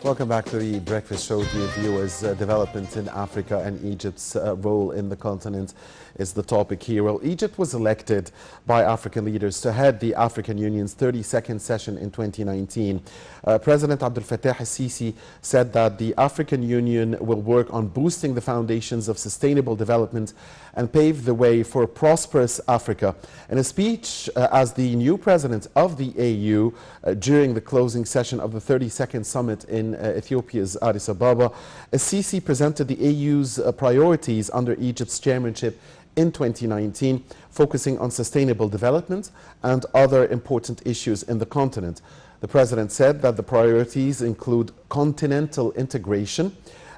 Welcome back to the Breakfast Show, dear viewers. Development in Africa and Egypt's role in the continent is the topic here. Well, Egypt was elected by African leaders to head the African Union's 32nd session in 2019. President Abdel Fattah al-Sisi said that the African Union will work on boosting the foundations of sustainable development and pave the way for a prosperous Africa. In a speech as the new president of the AU during the closing session of the 32nd summit in Ethiopia's Addis Ababa, al-Sisi presented the AU's priorities under Egypt's chairmanship in 2019, focusing on sustainable development and other important issues in the continent. The president said that the priorities include continental integration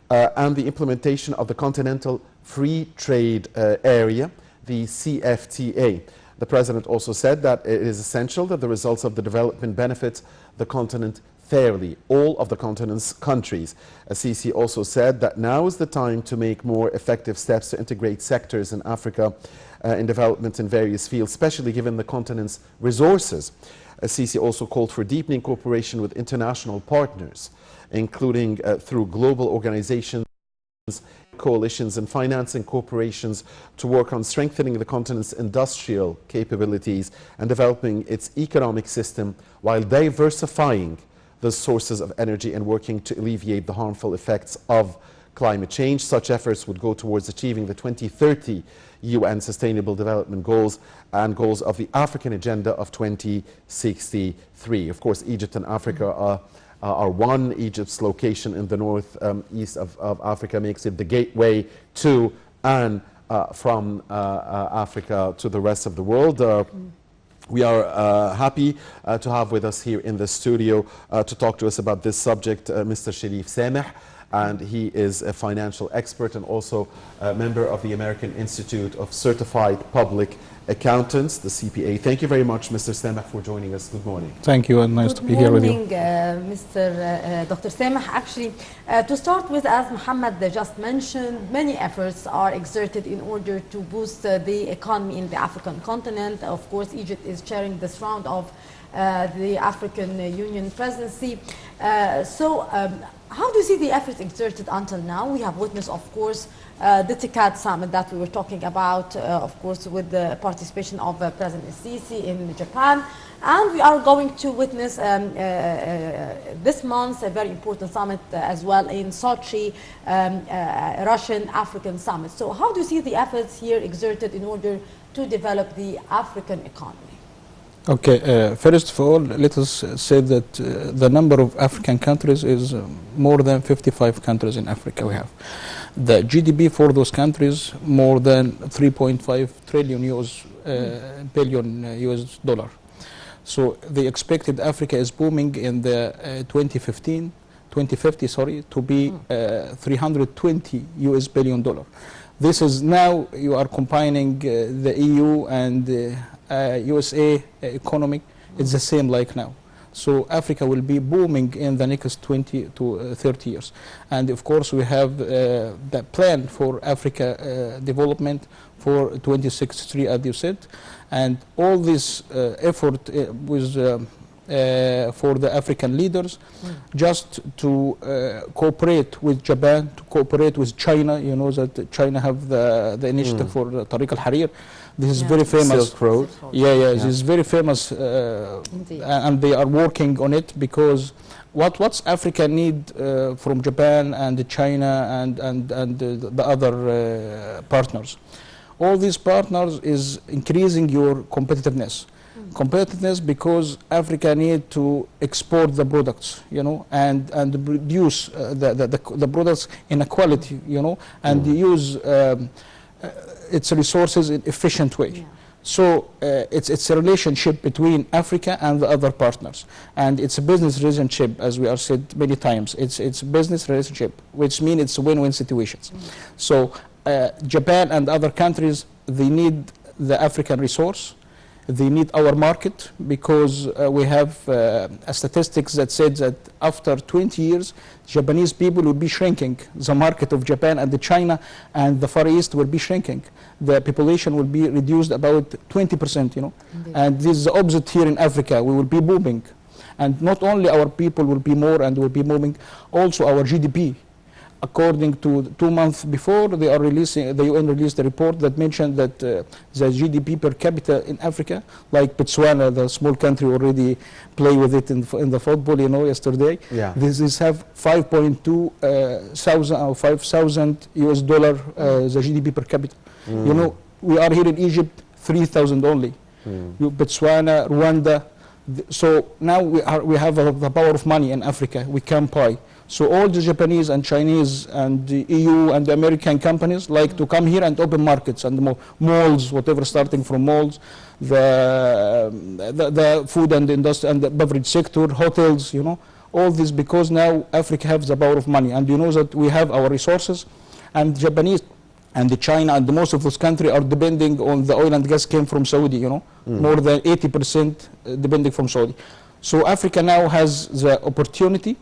and the implementation of the Continental Free Trade Area, the CFTA. The president also said that it is essential that the results of the development benefit the continent fairly, all of the continent's countries. Sisi also said that now is the time to make more effective steps to integrate sectors in Africa in development in various fields, especially given the continent's resources. Sisi also called for deepening cooperation with international partners, including through global organizations, coalitions and financing corporations, to work on strengthening the continent's industrial capabilities and developing its economic system while diversifying the sources of energy and working to alleviate the harmful effects of climate change. Such efforts would go towards achieving the 2030 UN Sustainable Development Goals and goals of the African Agenda of 2063. Of course, Egypt and Africa are one. Egypt's location in the northeast of Africa makes it the gateway to and from Africa to the rest of the world. We are happy to have with us here in the studio to talk to us about this subject Mr. Sherif Sameh, and he is a financial expert and also a member of the American Institute of Certified Public Accountants, the CPA. Thank you very much, Mr. Sameh, for joining us. Good morning. Thank you, and nice to be here with you. Good morning, Dr. Sameh. Actually, to start with, as Muhammad just mentioned, many efforts are exerted in order to boost the economy in the African continent. Of course, Egypt is chairing this round of the African Union presidency. How do you see the efforts exerted until now? We have witnessed, of course, the TICAD summit that we were talking about, of course, with the participation of President Sisi in Japan. And we are going to witness this month a very important summit as well in Sochi, Russian-African summit. So how do you see the efforts here exerted in order to develop the African economy? Okay, first of all, let us say that the number of African countries is more than 55 countries in Africa we have. The GDP for those countries more than 3.5 trillion billion US dollar. So the expected Africa is booming in the 2050 to be 320 US billion dollar. This is now you are combining the EU and USA economic. It's the same like now. So Africa will be booming in the next 20 to 30 years. And of course we have the plan for Africa development for 2063, as you said. And all this effort was for the African leaders just to cooperate with Japan, to cooperate with China. You know that China have the initiative for Tariq al-Harir. This is very famous. Silk Road. This is very famous, and they are working on it because what's Africa need from Japan and China and the other partners. All these partners is increasing your competitiveness. Competitiveness because Africa need to export the products, you know, and produce the products in a quality, you know, and use its resources in efficient way. Yeah. So it's a relationship between Africa and the other partners, and it's a business relationship, as we are said many times. It's a business relationship, which means it's win-win situations. So Japan and other countries, they need the African resource. They need our market because we have statistics that said that after 20 years, Japanese people will be shrinking. The market of Japan and China and the Far East will be shrinking. The population will be reduced about 20%, you know. Indeed. And this is the opposite here in Africa. We will be booming. And not only our people will be more and will be moving, also our GDP. According to 2 months before, they are releasing, the UN released a report that mentioned that the GDP per capita in Africa, like Botswana, the small country already play with it in the football, you know, yesterday. Yeah. This is have 5.2 thousand or 5,000 US dollar the GDP per capita. You know, we are here in Egypt 3,000 only. Botswana, Rwanda. So now we have the power of money in Africa. We can buy. So all the Japanese and Chinese and the EU and the American companies like to come here and open markets and malls, whatever, starting from malls, the food and the industry and the beverage sector, hotels, you know, all this because now Africa has the power of money. And you know that we have our resources, and Japanese and the China and most of those countries are depending on the oil and gas came from Saudi, you know, more than 80% depending from Saudi. So Africa now has the opportunity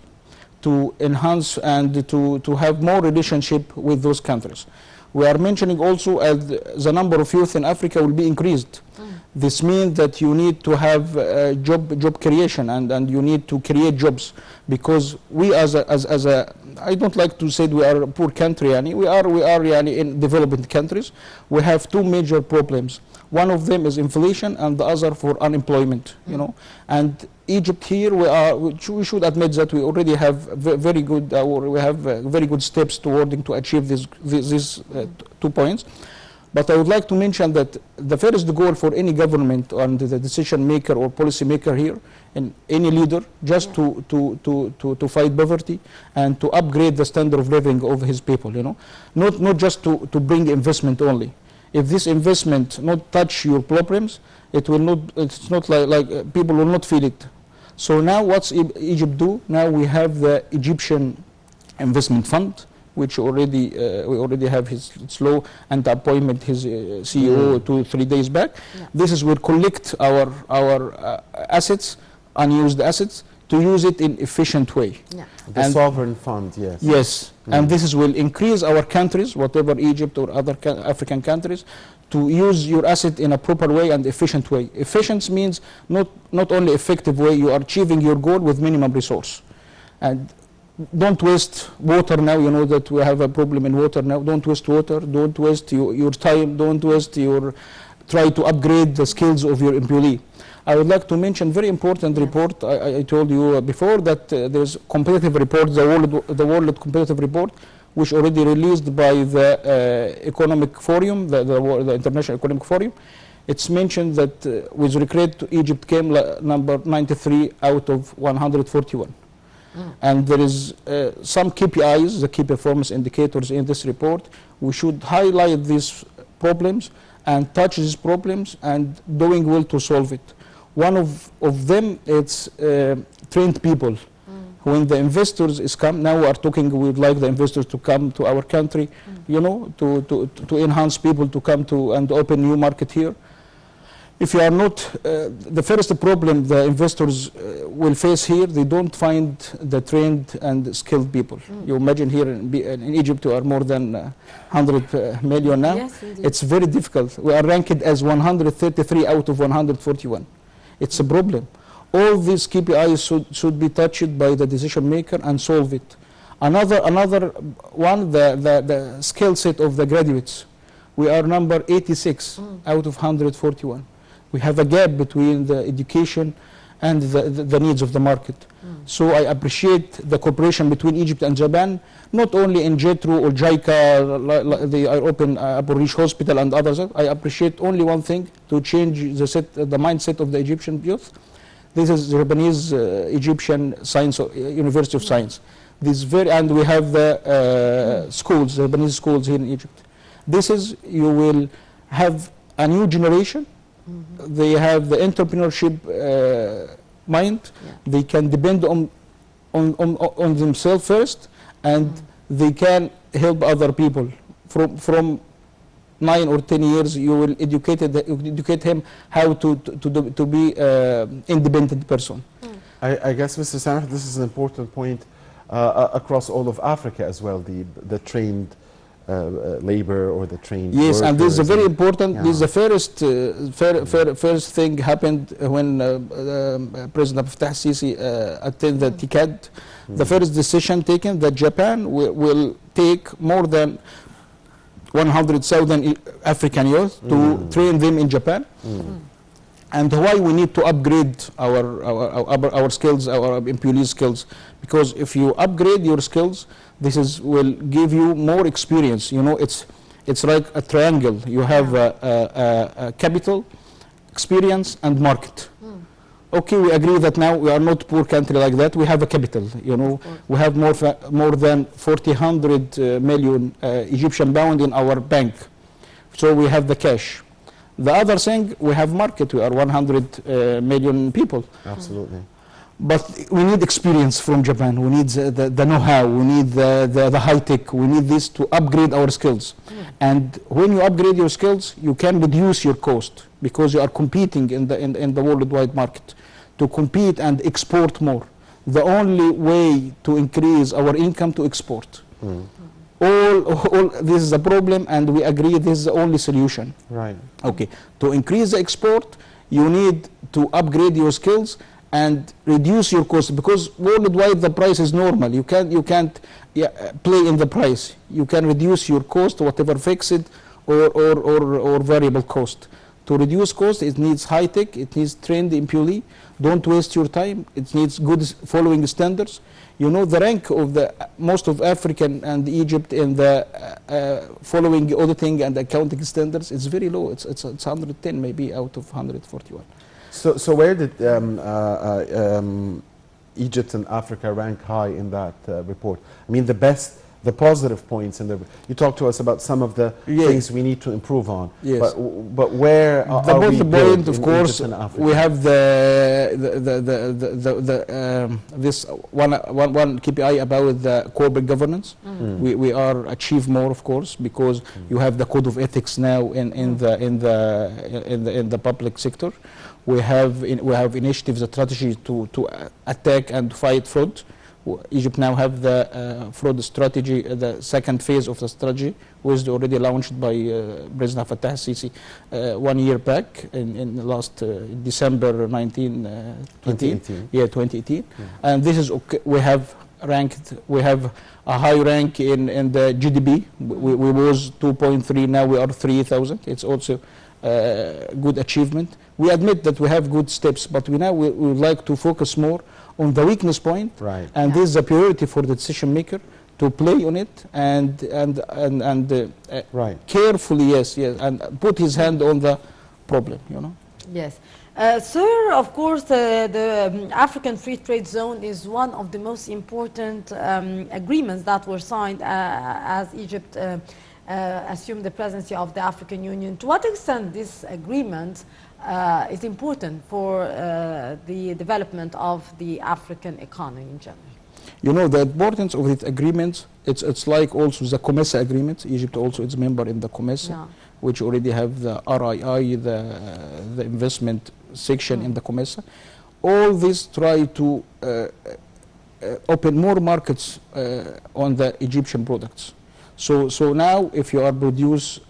to enhance and to have more relationship with those countries. We are mentioning also as the number of youth in Africa will be increased. This means that you need to have job creation and you need to create jobs, because we as a I don't like to say we are a poor country, yani. we are yani, in developing countries. We have two major problems. One of them is inflation and the other for unemployment, you know. And Egypt here, we should admit that we already have very good, we have very good steps toward to achieve these 2 points. But I would like to mention that the first goal for any government and the decision maker or policy maker here, and any leader, just to fight poverty and to upgrade the standard of living of his people, you know. Not just to bring investment only. If this investment not touch your problems, it will not. It's not like people will not feel it. So now what's Egypt do? Now we have the Egyptian Investment Fund, which already we already have his law and appointment his CEO 2-3 days back. Yeah. This is will collect our assets, unused assets, to use it in efficient way. Yeah. The sovereign fund, yes. Yes, and this will increase our countries, whatever Egypt or other African countries, to use your asset in a proper way and efficient way. Efficient means not only effective way, you are achieving your goal with minimum resource. And don't waste water now, you know that we have a problem in water now. Don't waste water, don't waste your time, don't waste try to upgrade the skills of your employee. I would like to mention very important report. I told you before that there's competitive report, the World Competitive Report, which already released by the Economic Forum, the International Economic Forum. It's mentioned that with regret Egypt came number 93 out of 141. And there is some KPIs, the key performance indicators in this report. We should highlight these problems and touch these problems and doing well to solve it. One of them, it's trained people. When the investors is come, now we are talking, we would like the investors to come to our country, you know, to enhance people to come to and open new market here. If you are not, the first problem the investors will face here, they don't find the trained and skilled people. You imagine here in Egypt, we are more than 100 million now. Yes, it's very difficult. We are ranked as 133 out of 141. It's a problem. All these KPIs should be touched by the decision maker and solve it. Another one, the skill set of the graduates. We are number 86 out of 141. We have a gap between the education and the needs of the market. So I appreciate the cooperation between Egypt and Japan, not only in JETRO or JICA, they are open Abu Rish Hospital and others. I appreciate only one thing, to change the mindset of the Egyptian youth. This is Japanese Egyptian Science University of Science. And we have the schools, Japanese schools here in Egypt. This is, you will have a new generation. They have the entrepreneurship mind. Yeah. They can depend on themselves first, and they can help other people. From 9 or 10 years, you will educate him how to be independent person. I guess, Mr. Sameh, this is an important point across all of Africa as well. The trained labor or the trained Yes, workers. and this is a very important. Yeah. This is the first thing happened when President Fattah Sisi attended the TICAD. The first decision taken that Japan will take more than 100,000 African youth to train them in Japan. And why we need to upgrade our skills, our employees' skills, because if you upgrade your skills, will give you more experience. You know, it's like a triangle. You have a capital, experience, and market. Okay, we agree that now we are not a poor country like that. We have a capital. You know, we have more than 400 million Egyptian pound in our bank, so we have the cash. The other thing, we have market. We are 100 million people. Absolutely. But we need experience from Japan. We need the know-how. We need the high-tech. We need this to upgrade our skills. And when you upgrade your skills, you can reduce your cost because you are competing in the worldwide market. To compete and export more. The only way to increase our income to export. All this is a problem, and we agree this is the only solution. Right. Okay. To increase the export, you need to upgrade your skills and reduce your cost, because worldwide the price is normal. You can't play in the price. You can reduce your cost, whatever fixed or variable cost. To reduce cost, it needs high tech. It needs trained employee. Don't waste your time. It needs good following standards. You know, the rank of the most of African and Egypt in the following auditing and accounting standards is very low. It's 110 maybe out of 141. So where did Egypt and Africa rank high in that report? I mean, the positive points in the. You talked to us about some of the things we need to improve on. Yes. But where are we good point, of in course, Egypt and Africa? we have this one KPI about the corporate governance. We are achieve more, of course, because you have the code of ethics now in the public sector. We have initiatives, a strategy to attack and fight fraud. Egypt now have the fraud strategy, the second phase of the strategy, was already launched by President Fattah Sisi 1 year back in last December 2018. Yeah, 2018. And this is okay. We have a high rank in the GDP. We was 2.3, now we are 3,000. It's also good achievement. We admit that we have good steps, but we would like to focus more on the weakness point, right? And this is a priority for the decision maker to play on it and right. Carefully, yes, and put his hand on the problem. You know. Yes. Sir, of course, the African Free Trade Zone is one of the most important agreements that were signed as Egypt assumed the presidency of the African Union. To what extent this agreement is important for the development of the African economy in general? You know, the importance of this agreement, it's like also the COMESA agreement. Egypt also is member in the COMESA, which already have the RII, the investment section in the COMESA. All this try to open more markets on the Egyptian products. So now if you are produce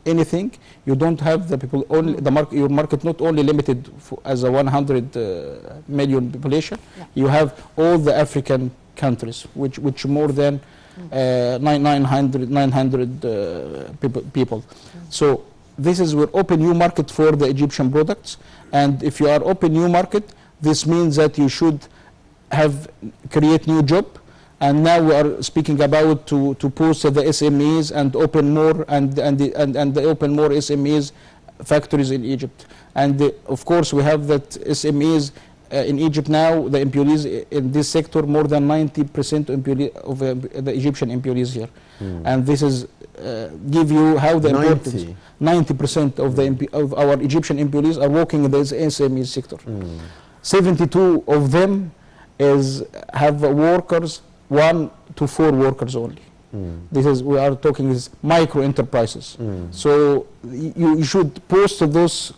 anything, you don't have the people only your market not only limited as a 100 million population. You have all the African countries, which more than 900 people. So this is where open new market for the Egyptian products. And if you are open new market, this means that you should create new job. And now we are speaking about to push the SMEs and open more and open more SMEs factories in Egypt. And of course we have that SMEs in Egypt now, the employees in this sector, more than 90% of the Egyptian employees here. And this is give you how the 90% of our Egyptian employees are working in the SME sector. 72 of them have workers, 1 to 4 workers only. We are talking is micro enterprises. So you should post those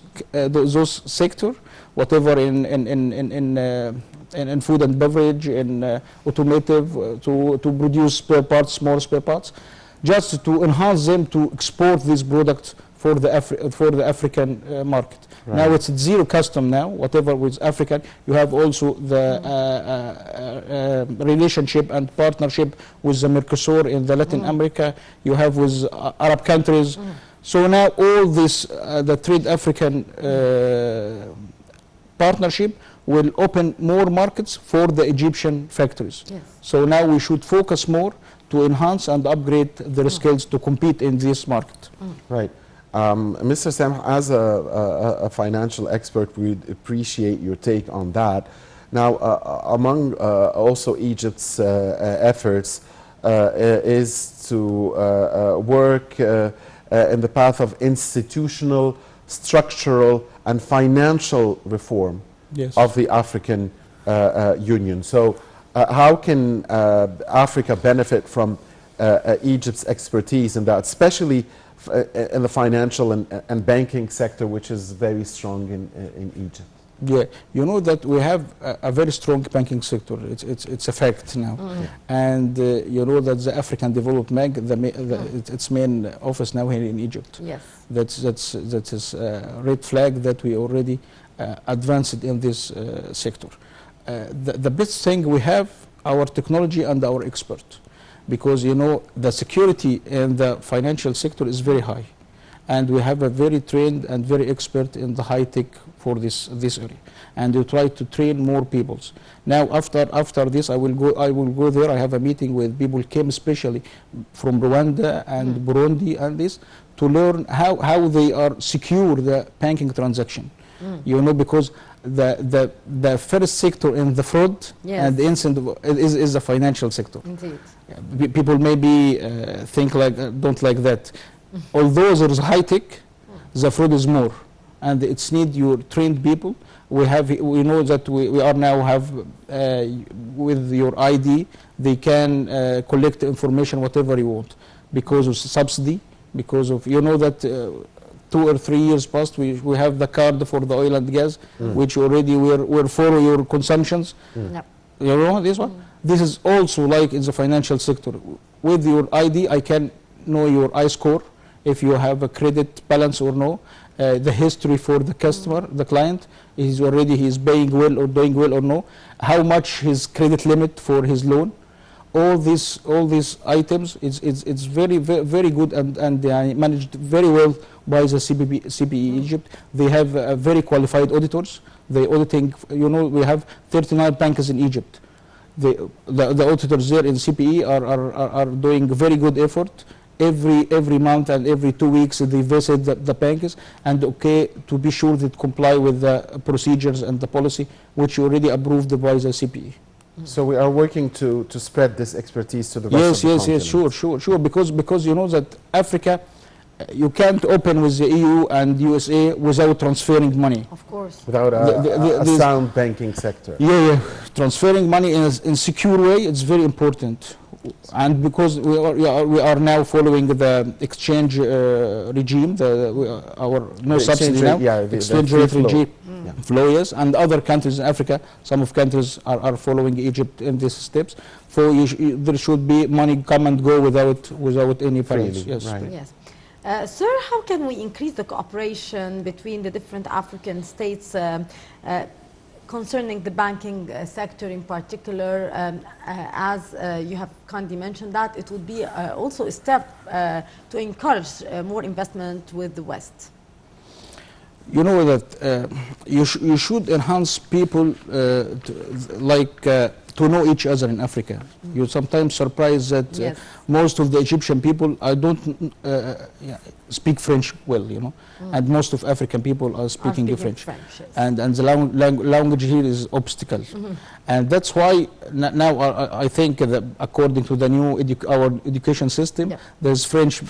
sector, whatever in food and beverage, in automotive, to produce spare parts, small spare parts. just to enhance them to export these products for the African market. Right. Now it's zero custom now, whatever with African. You have also the relationship and partnership with the Mercosur in the Latin America. You have with Arab countries. So now all this, the Trade African partnership will open more markets for the Egyptian factories. Yes. So now we should focus more to enhance and upgrade their skills to compete in this market. Right. Mr. Sameh, as a financial expert, we'd appreciate your take on that. Now, among also Egypt's efforts is to work in the path of institutional, structural, and financial reform of the African Union. So, how can Africa benefit from Egypt's expertise in that, especially in the financial and banking sector, which is very strong in Egypt? Yeah, you know that we have a very strong banking sector. It's a fact now, and you know that the African Development Bank, its main office now here in Egypt. Yes, that is a red flag that we already advanced in this sector. The best thing we have our technology and our expert, because you know the security in the financial sector is very high, and we have a very trained and very expert in the high tech for this area, and we try to train more people. Now after this I will go there. I have a meeting with people came especially from Rwanda and Burundi and this to learn how they are secure the banking transaction. You know, because the first sector in the fraud and the incident is the financial sector. Indeed. Yeah, people maybe think like don't like that. Although there is high tech, the fraud is more, and it's need your trained people. We know that we are now have with your ID they can collect information whatever you want, because of subsidy, because of you know that 2 or 3 years past we have the card for the oil and gas, which already we're for your consumptions. Yep. You know this one. This is also like in the financial sector. With your ID I can know your I-score, if you have a credit balance or no, the history for the customer, the client, he's paying well or doing well or no, how much his credit limit for his loan. All these items, it's very good, and they are managed very well by the CPE Egypt. They have very qualified auditors. They auditing, you know, we have 39 banks in Egypt. The auditors there in CPE are doing very good effort. Every month and every 2 weeks they visit the banks and to be sure that comply with the procedures and the policy which already approved by the CPE. So we are working to spread this expertise to the rest of the continent. Sure, because you know that Africa, you can't open with the EU and USA without transferring money. Of course. Without a sound banking sector. Yeah, transferring money in a secure way, it's very important. And because we are now following the exchange regime, our no subsidy now, exchange rate regime flow, yes, and other countries in Africa, some of countries are following Egypt in these steps. So there should be money come and go without any penalties. Yes. Right. Yes. Sir, how can we increase the cooperation between the different African states concerning the banking sector in particular, as you have kindly mentioned that it would be also a step to encourage more investment with the West? You know that you should enhance people to know each other in Africa. You're sometimes surprised that most of the Egyptian people don't speak French well, you know, and most of African people are speaking French. Yes. And the language here is obstacle. And that's why now I think that according to the new our education system, there's French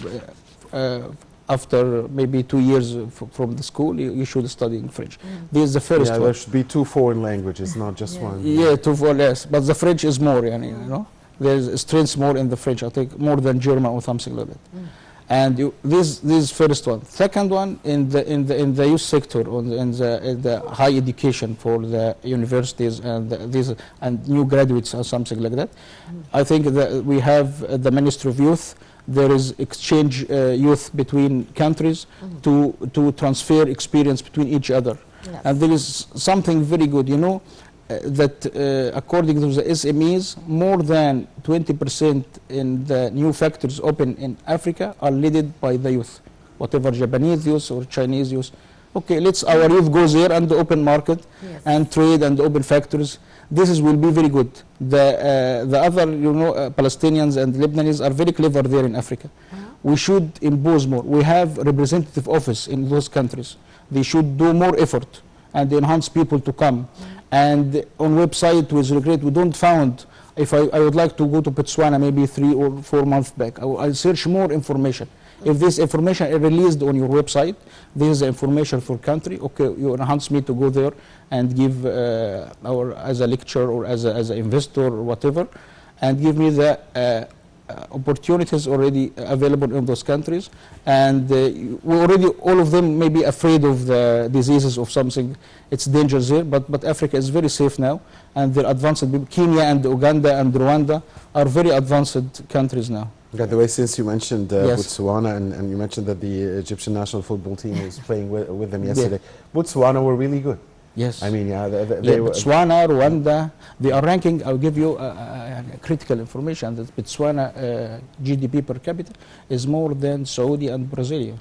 after maybe 2 years from the school, you should study in French. This is the first one. There should be 2 foreign languages, not just one. Yeah, 2 foreign, yes. But the French is more, you know. There's strength more in the French, I think, more than German or something like that. And this is first one. Second one, in the youth sector, in the high education for the universities and new graduates or something like that. I think that we have the Ministry of Youth. there is exchange youth between countries to transfer experience between each other. Yes. And there is something very good, you know, that according to the SMEs, more than 20% in the new factories open in Africa are led by the youth, whatever Japanese youth or Chinese youth. Okay, let's our youth go there and the open market and trade and open factories. This will be very good. The other, you know, Palestinians and Lebanese are very clever there in Africa. We should impose more. We have representative office in those countries. They should do more effort and enhance people to come. And on website, with regret, we don't found. If I would like to go to Botswana maybe 3 or 4 months back, I'll search more information. If this information is released on your website, this is the information for country. Okay, you enhance me to go there and give as a lecturer or as an investor or whatever, and give me the opportunities already available in those countries. And we already, all of them may be afraid of the diseases of something. It's dangerous there, but Africa is very safe now, and they're advanced. Kenya and Uganda and Rwanda are very advanced countries now. By the way, since you mentioned Botswana and you mentioned that the Egyptian national football team was playing with them yesterday, Botswana were really good. Yes. I mean, they were. Botswana, Rwanda, they are ranking. I'll give you critical information that Botswana GDP per capita is more than Saudi and Brazil.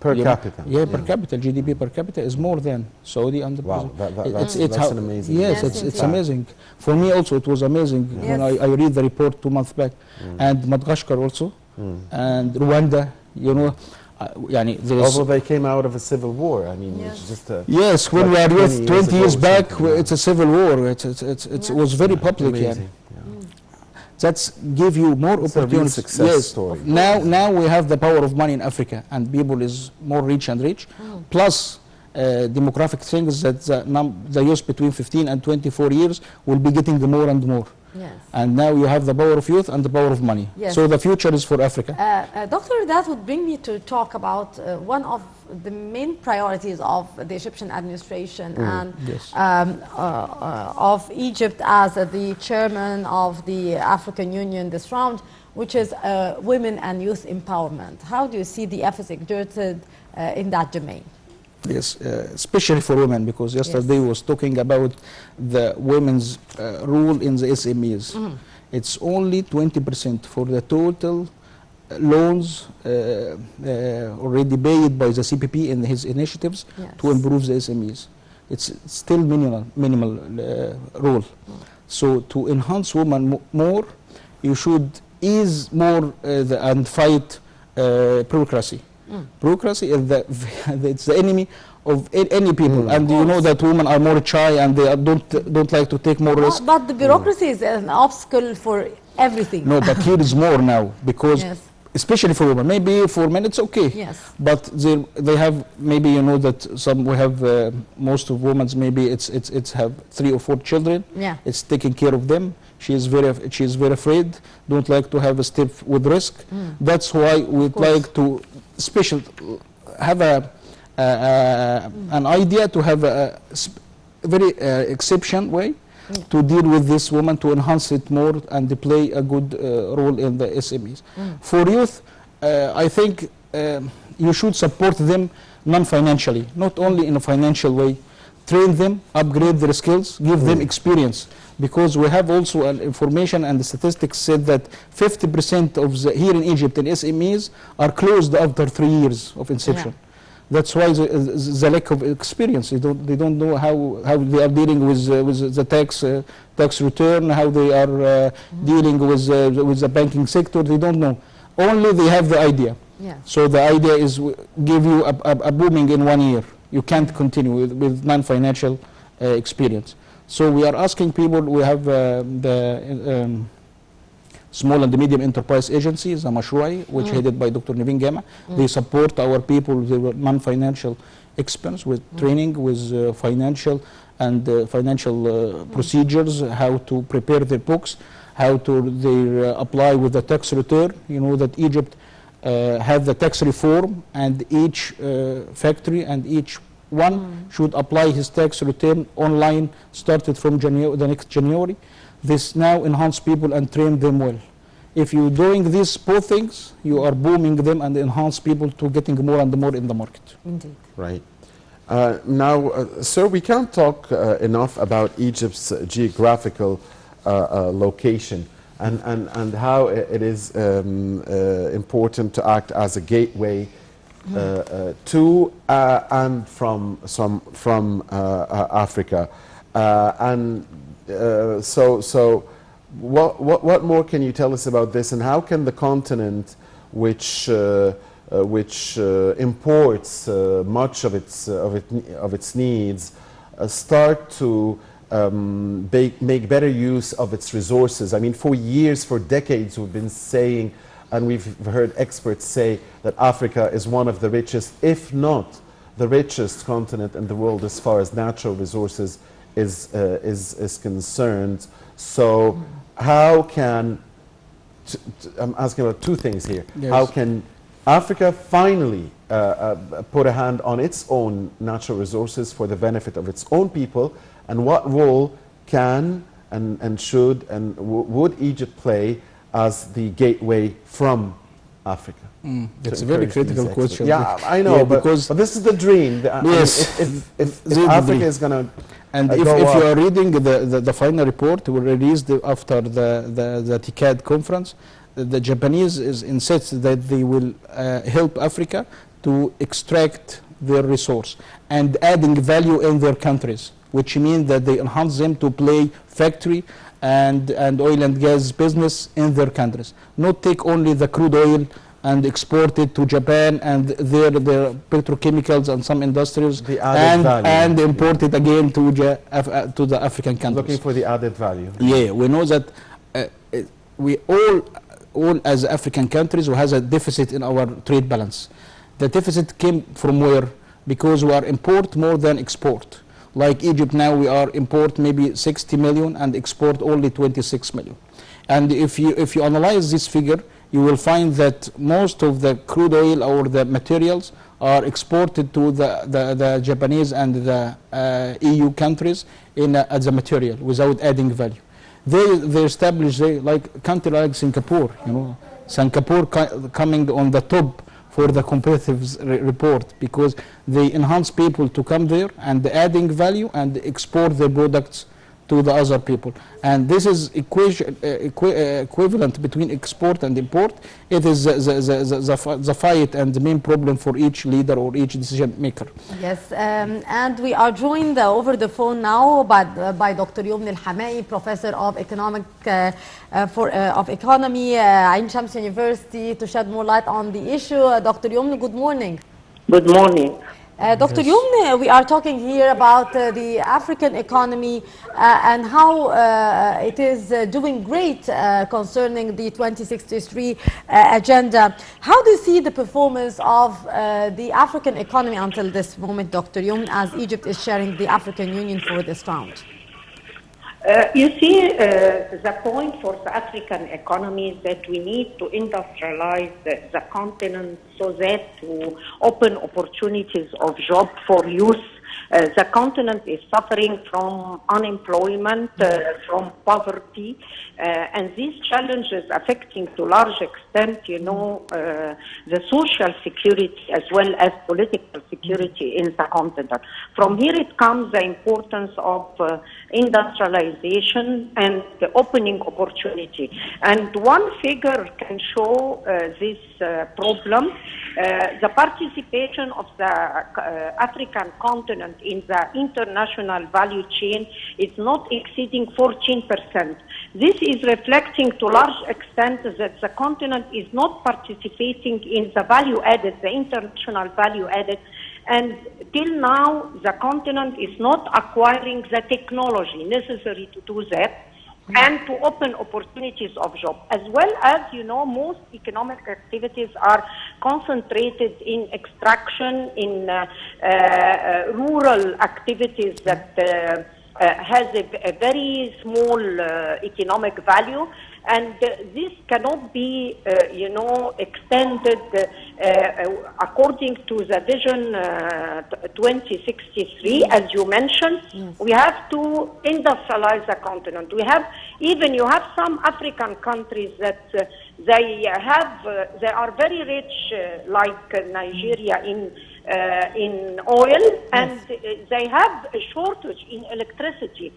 Per capita? Yeah, per capita. GDP per capita is more than Saudi and Brazil. Wow, that's an amazing. Yes, it's amazing. For me also, it was amazing when I read the report 2 months back. And Madagascar also, and Rwanda, you know. Although they came out of a civil war, I mean, it's just a... Yes, when we are 20 years back, it's a civil war. It was very public. Amazing. That's give you more opportunities. It's a real success story. Now we have the power of money in Africa, and people is more rich and rich. Plus demographic things that the youth between 15 and 24 years will be getting more and more. Yes. And now you have the power of youth and the power of money. Yes. So the future is for Africa. Doctor, that would bring me to talk about one of the main priorities of the Egyptian administration and of Egypt as the chairman of the African Union this round, which is women and youth empowerment. How do you see the efforts exerted in that domain? Yes, especially for women, because yesterday was talking about the women's role in the SMEs. It's only 20% for the total loans already paid by the CPP in his initiatives to improve the SMEs. It's still minimal role. So to enhance women more, you should ease more and fight bureaucracy. Bureaucracy is it's the enemy of any people, and you know that women are more shy and they don't like to take more risk. But the bureaucracy is an obstacle for everything. No, but here is more now, because especially for women. Maybe for men it's okay. Yes. But they have, maybe you know that we have most of women maybe it's have 3 or 4 children. Yeah. It's taking care of them. She is very afraid. Don't like to have a step with risk. That's why we'd like to have an idea to have a very exception way to deal with this woman, to enhance it more and to play a good role in the SMEs. For youth, I think you should support them non-financially, not only in a financial way. Train them, upgrade their skills, give them experience. Because we have also information and the statistics said that 50% of here in Egypt in SMEs are closed after 3 years of inception. That's why the lack of experience. They don't know how they are dealing with the tax return, how they are dealing with the banking sector. They don't know. Only they have the idea. So the idea is give you a booming in 1 year. You can't continue with non-financial experience. So we are asking people. We have the Small and Medium Enterprise Agency, the Mashru'i, which headed by Dr. Naveen Gama. They support our people with non-financial expense, with training, with financial and financial procedures, how to prepare their books, how to apply with the tax return. You know that Egypt had the tax reform, and each factory and each one should apply his tax return online, started from the next January. This now enhance people and train them well. If you're doing these both things, you are booming them and enhance people to getting more and more in the market. Indeed. Right. Now, sir, we can't talk enough about Egypt's geographical location and how it is important to act as a gateway to and from Africa. So what more can you tell us about this, and how can the continent, which imports much of its needs, start to make better use of its resources? I mean, for years, for decades, we've been saying, and we've heard experts say, that Africa is one of the richest, if not the richest continent in the world as far as natural resources is concerned. So how can, I'm asking about two things here. Yes. How can Africa finally put a hand on its own natural resources for the benefit of its own people, and what role can and should and would Egypt play as the gateway from Africa? That's a very critical question. Yeah, I know, Yeah, but this is the dream. Yes. If The Africa dream. is going to And if you are reading the final report released after the TICAD conference, the Japanese insist that they will help Africa to extract their resource and adding value in their countries, which means that they enhance them to play factory and oil and gas business in their countries. Not take only the crude oil and export it to Japan and their petrochemicals and some industries, and import it again to the African countries. Looking for the added value. Yeah, we know that we all as African countries, we has a deficit in our trade balance. The deficit came from where? Because we are import more than export. Like Egypt now, we are import maybe 60 million and export only 26 million. And if you analyze this figure, you will find that most of the crude oil or the materials are exported to the Japanese and the EU countries as a material without adding value. They establish like country like Singapore, Singapore coming on the top for the competitive report, because they enhance people to come there and adding value and export their products to the other people. And this is equivalent between export and import. It is the fight and the main problem for each leader or each decision maker. Yes, and we are joined over the phone now by Dr. Yumni Al-Hamai, Professor of Economy, Ain Shams University, to shed more light on the issue. Dr. Yumni, good morning. Good morning. Dr. Yumni, we are talking here about the African economy and how it is doing great concerning the 2063 agenda. How do you see the performance of the African economy until this moment, Dr. Yumni, as Egypt is sharing the African Union for this round? You see, the point for the African economy is that we need to industrialize the continent so that to open opportunities of job for youth. The continent is suffering from unemployment, from poverty, and these challenges affecting to large extent, the social security as well as political security in the continent. From here it comes the importance of industrialization and the opening opportunity. And one figure can show this problem. The participation of the African continent in the international value chain is not exceeding 14%. This is reflecting to large extent that the continent is not participating in the value added, the international value added, and till now the continent is not acquiring the technology necessary to do that and to open opportunities of job. As well as, most economic activities are concentrated in extraction, in rural activities that has a very small economic value, and this cannot be, extended according to the Vision 2063, as you mentioned, Yes. we have to industrialize the continent. You have some African countries that they are very rich, like Nigeria in oil, and they have a shortage in electricity.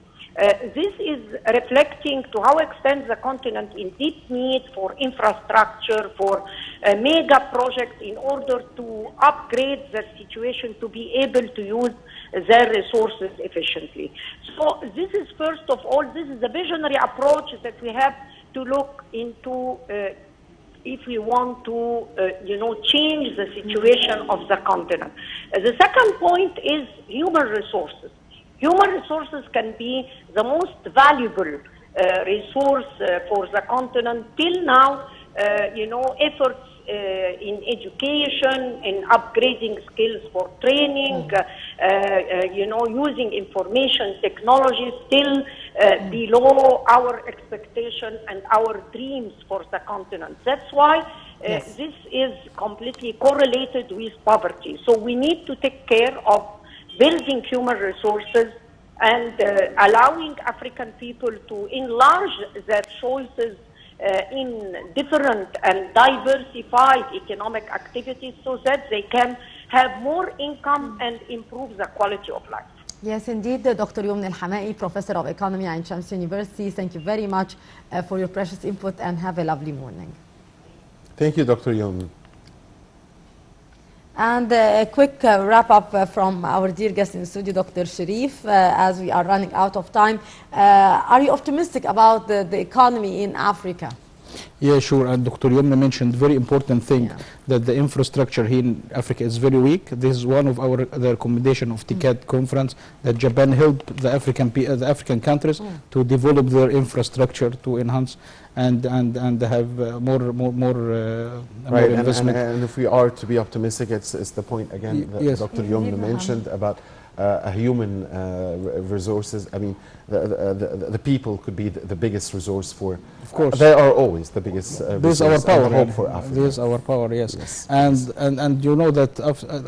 This is reflecting to how extent the continent in deep need for infrastructure, for mega projects in order to upgrade the situation to be able to use their resources efficiently. So this is, first of all, this is a visionary approach that we have to look into if we want to, change the situation of the continent. The second point is human resources. Human resources can be the most valuable resource for the continent. Till now, efforts in education, in upgrading skills for training, using information technology still below our expectation and our dreams for the continent. That's why this is completely correlated with poverty. So we need to take care of building human resources and allowing African people to enlarge their choices in different and diversified economic activities so that they can have more income and improve the quality of life. Yes, indeed, Dr. Yumna Al-Hamai, Professor of Economy at Shams University. Thank you very much for your precious input and have a lovely morning. Thank you, Dr. Yumna. And a quick wrap up from our dear guest in the studio, Dr. Sherif, as we are running out of time. Are you optimistic about the economy in Africa? Yeah, sure. And Dr. Yumna mentioned very important thing that the infrastructure here in Africa is very weak. This is one of the recommendation of TICAD conference that Japan helped the African countries to develop their infrastructure to enhance and have more investment. And if we are to be optimistic, it's the point again that Dr. Yumna mentioned about human resources. I mean, the people could be the biggest resource for. Of course, they are always the biggest. This is our power. Hope for Africa. This is our power. Yes. And you know that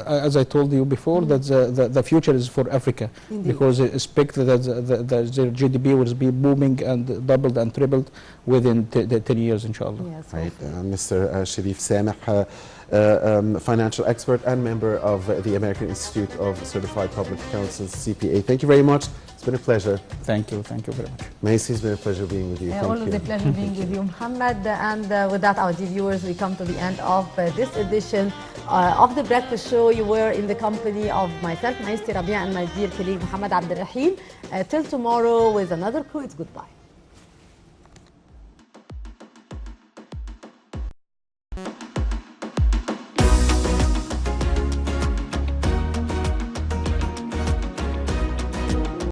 as I told you before, that the future is for Africa. Indeed. Because it's expected that their GDP will be booming and doubled and tripled within 10 years, inshallah. Yes, right. Mr. Sherif Sameh, financial expert and member of the American Institute of Certified Public Accountants, CPA. Thank you very much. It's been a pleasure. Thank you very much. Macy, it's been a pleasure being with you. Always a pleasure being with you, Muhammad. And with that, our dear viewers, we come to the end of this edition of The Breakfast Show. You were in the company of myself, Maisty Rabia, and my dear colleague, Muhammad Abdul Rahim. Till tomorrow with another crew, it's goodbye.